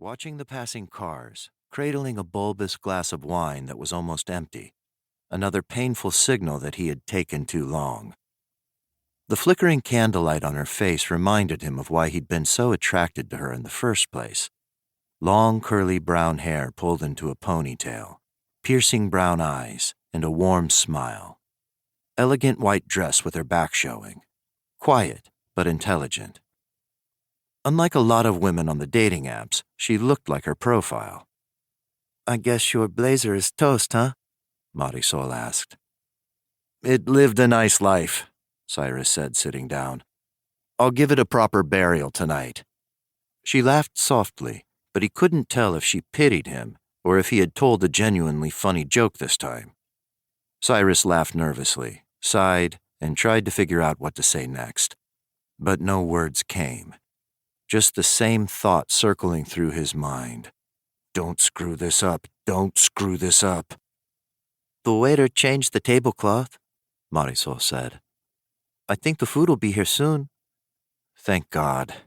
watching the passing cars, cradling a bulbous glass of wine that was almost empty, another painful signal that he had taken too long. The flickering candlelight on her face reminded him of why he'd been so attracted to her in the first place. Long curly brown hair pulled into a ponytail, piercing brown eyes, and a warm smile. Elegant white dress with her back showing. Quiet, but intelligent. Unlike a lot of women on the dating apps, she looked like her profile. "I guess your blazer is toast, huh?" Marisol asked. "It lived a nice life," Cyrus said, sitting down. "I'll give it a proper burial tonight." She laughed softly, but he couldn't tell if she pitied him or if he had told a genuinely funny joke this time. Cyrus laughed nervously, sighed, and tried to figure out what to say next. But no words came. Just the same thought circling through his mind. "Don't screw this up. Don't screw this up." "The waiter changed the tablecloth," Marisol said. "I think the food will be here soon." Thank God.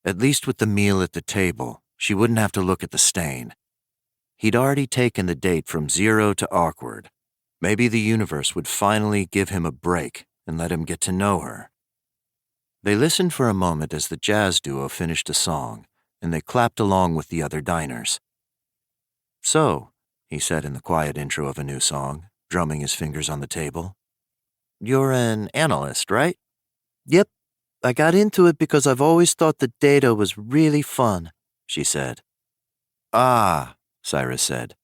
At least with the meal at the table, she wouldn't have to look at the stain. He'd already taken the date from 0 to awkward. Maybe the universe would finally give him a break and let him get to know her. They listened for a moment as the jazz duo finished a song, and they clapped along with the other diners. "So," he said in the quiet intro of a new song, drumming his fingers on the table, "you're an analyst, right?" "Yep. I got into it because I've always thought the data was really fun," she said. "Ah," Cyrus said.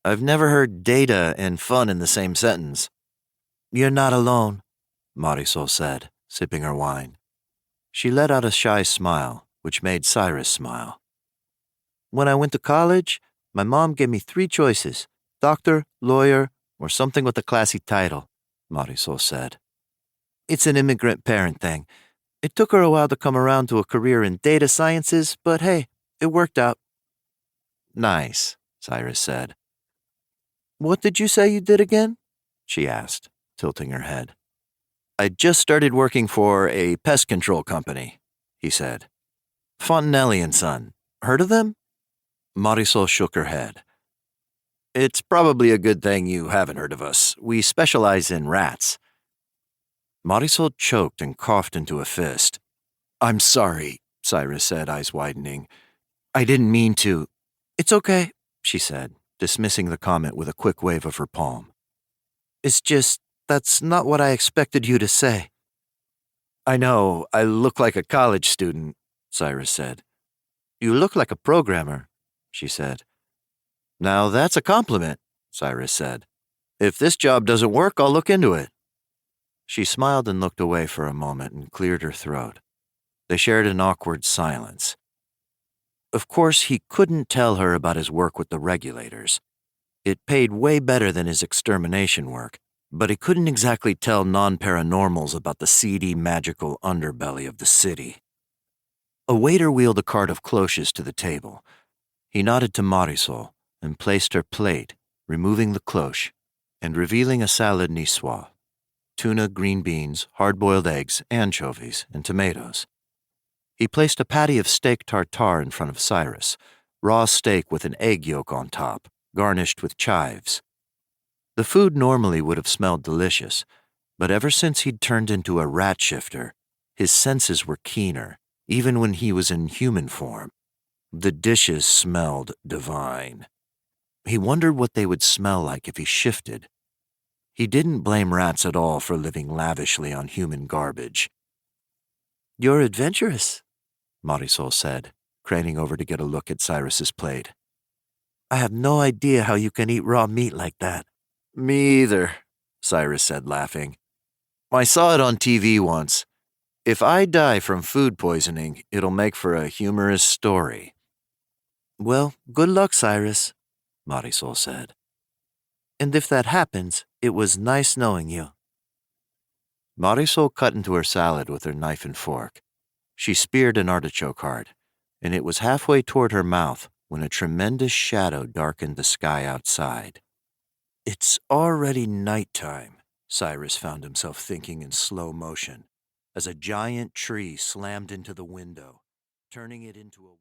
"I've never heard data and fun in the same sentence." "You're not alone," Marisol said, sipping her wine. She let out a shy smile, which made Cyrus smile. "When I went to college, my mom gave me 3 choices: doctor, lawyer, or something with a classy title," Marisol said. "It's an immigrant parent thing. It took her a while to come around to a career in data sciences, but hey, it worked out." "Nice," Cyrus said. "What did you say you did again?" she asked, tilting her head. "I just started working for a pest control company," he said. "Fontanelli and Son. Heard of them?" Marisol shook her head. "It's probably a good thing you haven't heard of us. We specialize in rats." Marisol choked and coughed into a fist. "I'm sorry," Cyrus said, eyes widening. "I didn't mean to." "It's okay," she said, dismissing the comment with a quick wave of her palm. "It's just, that's not what I expected you to say." "I know, I look like a college student," Cyrus said. "You look like a programmer," she said. "Now that's a compliment," Cyrus said. "If this job doesn't work, I'll look into it." She smiled and looked away for a moment and cleared her throat. They shared an awkward silence. Of course, he couldn't tell her about his work with the regulators. It paid way better than his extermination work, but he couldn't exactly tell non-paranormals about the seedy, magical underbelly of the city. A waiter wheeled a cart of cloches to the table. He nodded to Marisol and placed her plate, removing the cloche and revealing a salad niçoise: tuna, green beans, hard-boiled eggs, anchovies, and tomatoes. He placed a patty of steak tartare in front of Cyrus, raw steak with an egg yolk on top, garnished with chives. The food normally would have smelled delicious, but ever since he'd turned into a rat shifter, his senses were keener, even when he was in human form. The dishes smelled divine. He wondered what they would smell like if he shifted. He didn't blame rats at all for living lavishly on human garbage. "You're adventurous," Marisol said, craning over to get a look at Cyrus's plate. "I have no idea how you can eat raw meat like that." "Me either," Cyrus said, laughing. "I saw it on TV once. If I die from food poisoning, it'll make for a humorous story." "Well, good luck, Cyrus," Marisol said. "And if that happens, it was nice knowing you." Marisol cut into her salad with her knife and fork. She speared an artichoke heart, and it was halfway toward her mouth when a tremendous shadow darkened the sky outside. "It's already nighttime," Cyrus found himself thinking in slow motion, as a giant tree slammed into the window, turning it into a